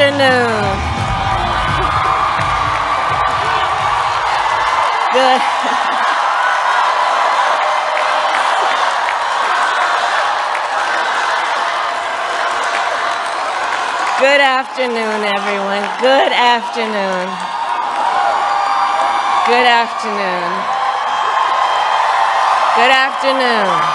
afternoon. Good. Good afternoon, everyone. Good afternoon. Good afternoon. Good afternoon.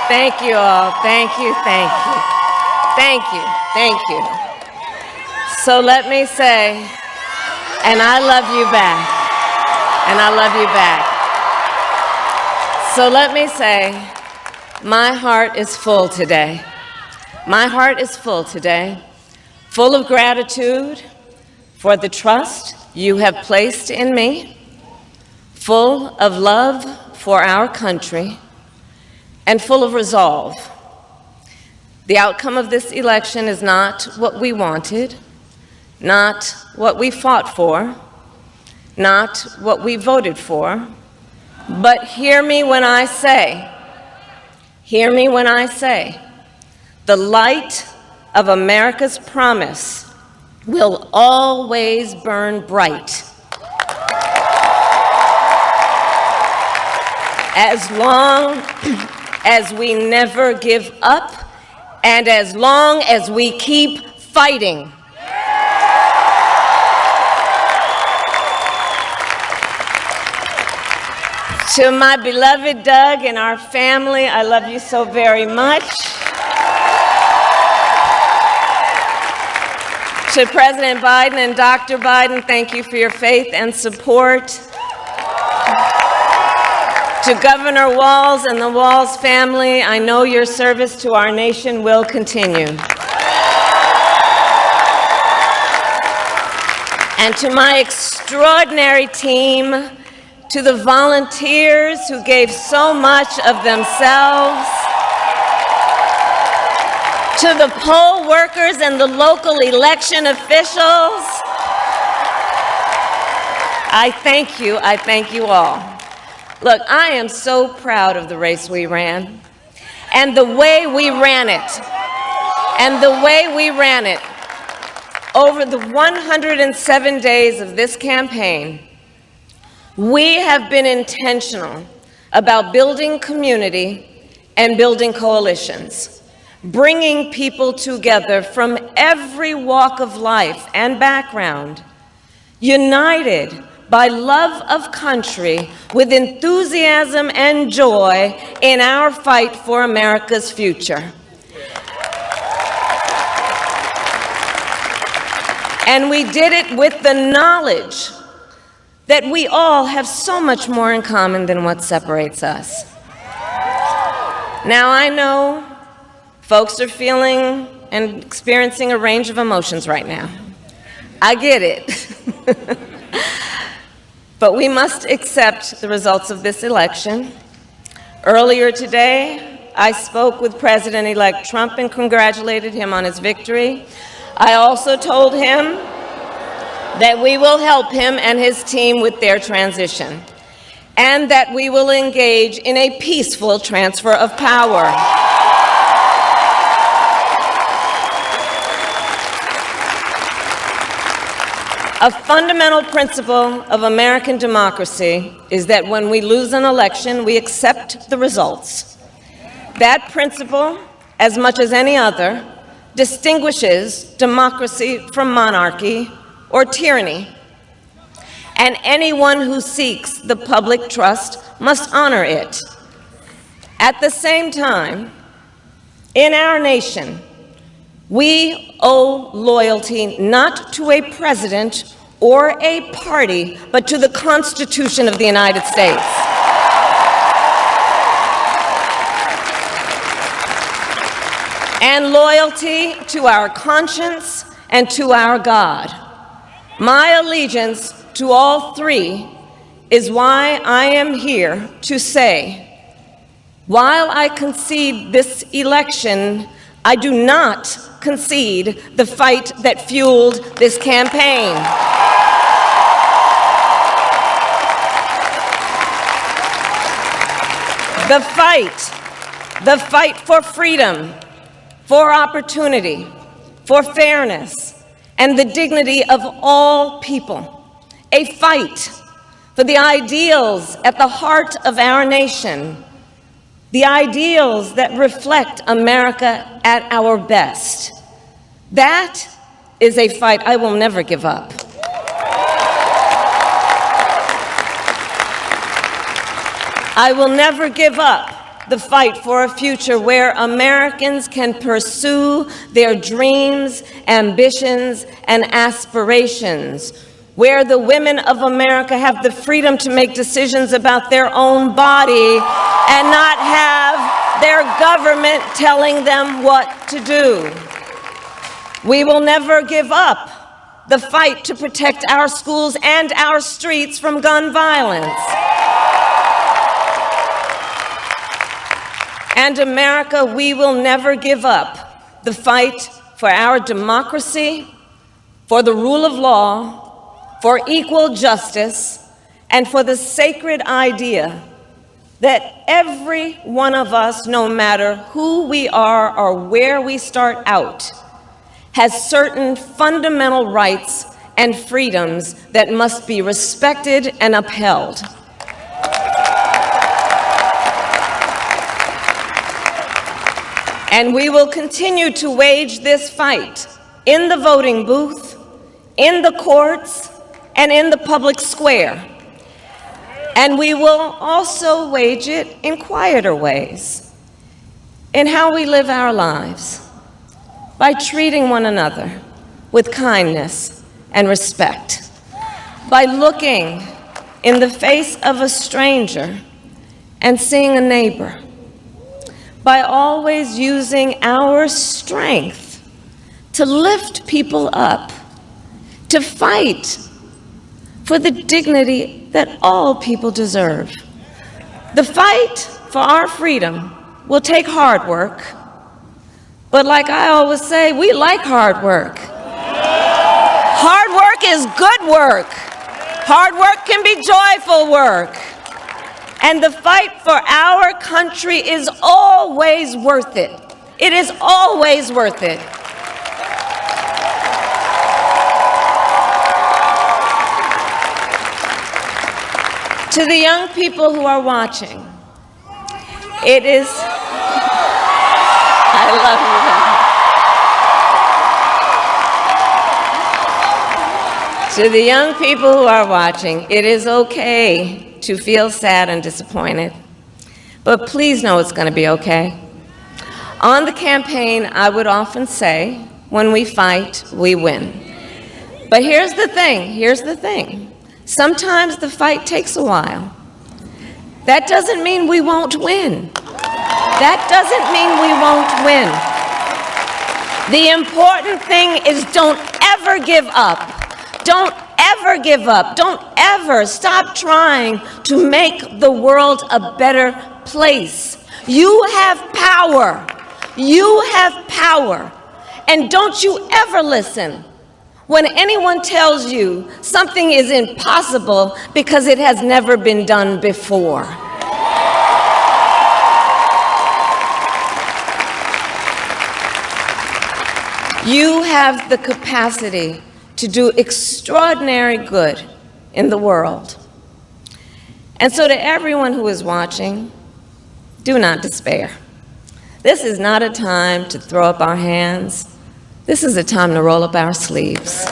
Thank you all. Thank you, thank you. Thank you, thank you. So let me say, and I love you back. And I love you back. So let me say, my heart is full today. My heart is full today, full of gratitude for the trust you have placed in me, full of love for our country, and full of resolve. The outcome of this election is not what we wanted, not what we fought for, not what we voted for, but hear me when I say, the light of America's promise will always burn bright. As long as we never give up, and as long as we keep fighting. To my beloved Doug and our family, I love you so very much. To President Biden and Dr. Biden, thank you for your faith and support. To Governor Walz and the Walz family, I know your service to our nation will continue. And to my extraordinary team, to the volunteers who gave so much of themselves, to the poll workers and the local election officials, I thank you all. Look, I am so proud of the race we ran, and the way we ran it, over the 107 days of this campaign. We have been intentional about building community and building coalitions, bringing people together from every walk of life and background, united by love of country with enthusiasm and joy in our fight for America's future. And we did it with the knowledge that we all have so much more in common than what separates us. Now, I know folks are feeling and experiencing a range of emotions right now. I get it. But we must accept the results of this election. Earlier today, I spoke with President-elect Trump and congratulated him on his victory. I also told him that we will help him and his team with their transition, and that we will engage in a peaceful transfer of power. A fundamental principle of American democracy is that when we lose an election, we accept the results. That principle, as much as any other, distinguishes democracy from monarchy or tyranny, and anyone who seeks the public trust must honor it. At the same time, in our nation, we owe loyalty not to a president or a party, but to the Constitution of the United States. And loyalty to our conscience and to our God. My allegiance to all three is why I am here to say, while I concede this election, I do not concede the fight that fueled this campaign. The fight for freedom, for opportunity, for fairness, and the dignity of all people. A fight for the ideals at the heart of our nation, the ideals that reflect America at our best. That is a fight I will never give up. I will never give up the fight for a future where Americans can pursue their dreams, ambitions, and aspirations, where the women of America have the freedom to make decisions about their own body and not have their government telling them what to do. We will never give up the fight to protect our schools and our streets from gun violence. And America, we will never give up the fight for our democracy, for the rule of law, for equal justice, and for the sacred idea that every one of us, no matter who we are or where we start out, has certain fundamental rights and freedoms that must be respected and upheld. And we will continue to wage this fight in the voting booth, in the courts, and in the public square. And we will also wage it in quieter ways, in how we live our lives, by treating one another with kindness and respect, by looking in the face of a stranger and seeing a neighbor, by always using our strength to lift people up, to fight for the dignity that all people deserve. The fight for our freedom will take hard work, but like I always say, we like hard work. Hard work is good work. Hard work can be joyful work. And the fight for our country is always worth it. It is always worth it. To the young people who are watching, it is, I love you. To the young people who are watching, it is okay to feel sad and disappointed, but please know it's going to be okay. On the campaign, I would often say, when we fight, we win. But here's the thing. Sometimes the fight takes a while. That doesn't mean we won't win. That doesn't mean we won't win. The important thing is don't ever give up. Don't ever give up. Don't ever stop trying to make the world a better place. You have power. You have power. And don't you ever listen when anyone tells you something is impossible because it has never been done before. You have the capacity to do extraordinary good in the world. And so to everyone who is watching, do not despair. This is not a time to throw up our hands. This is a time to roll up our sleeves.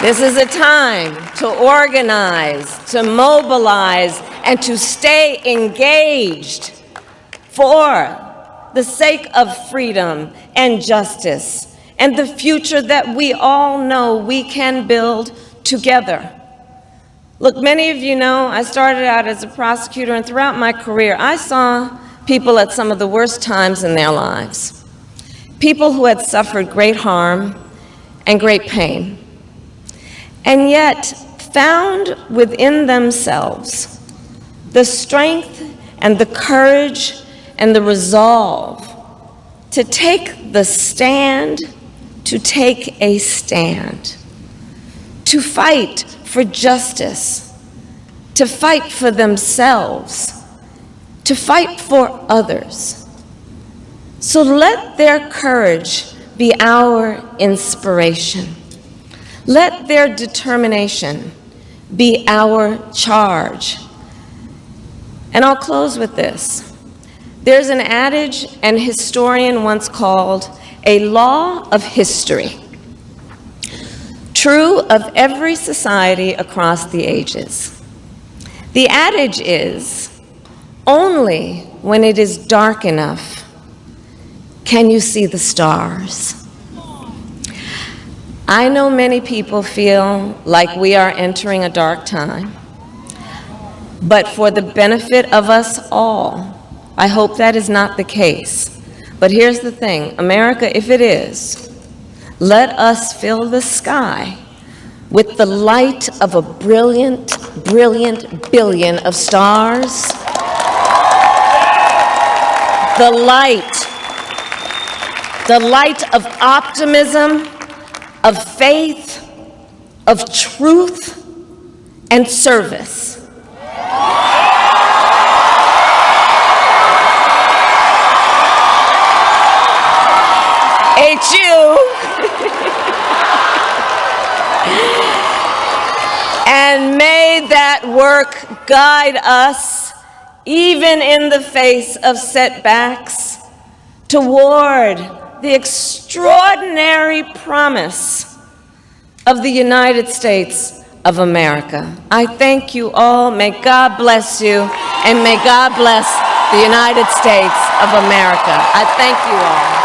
This is a time to organize, to mobilize, and to stay engaged for the sake of freedom and justice and the future that we all know we can build together. Look, many of you know I started out as a prosecutor, and throughout my career, I saw people at some of the worst times in their lives. People who had suffered great harm and great pain, and yet found within themselves the strength and the courage and the resolve to take the stand, to take a stand, to fight for justice, to fight for themselves, to fight for others. So let their courage be our inspiration. Let their determination be our charge. And I'll close with this. There's an adage an historian once called a law of history, true of every society across the ages. The adage is, only when it is dark enough can you see the stars. I know many people feel like we are entering a dark time, but for the benefit of us all, I hope that is not the case. But here's the thing, America, if it is, let us fill the sky with the light of a brilliant, brilliant billion of stars. The light of optimism, of faith, of truth, and service. HU. And may that work guide us, even in the face of setbacks, toward the extraordinary promise of the United States of America. I thank you all. May God bless you, and may God bless the United States of America. I thank you all.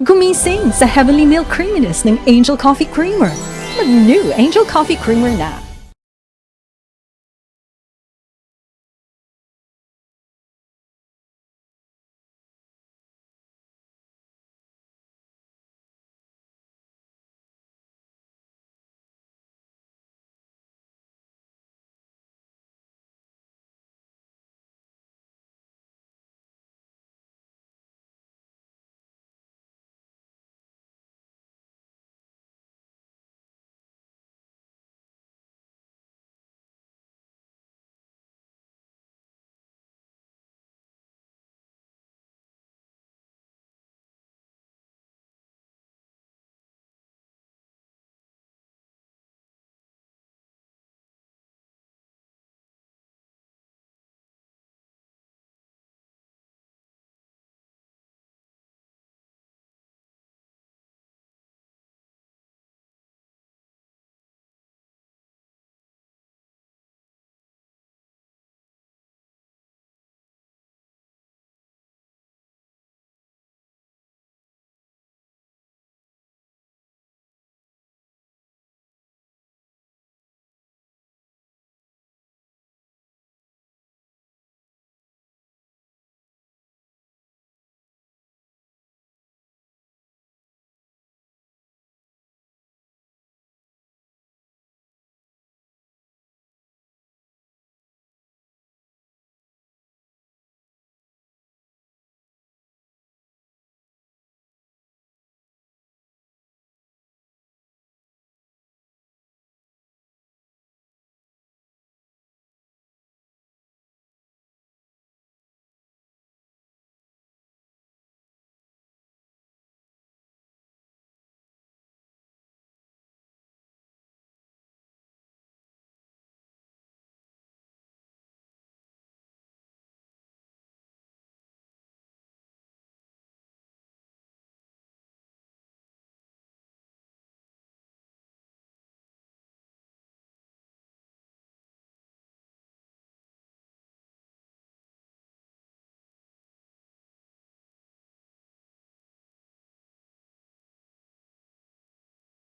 Gumising sa heavenly milk creaminess ng Angel Coffee Creamer. Mag-new Angel Coffee Creamer na.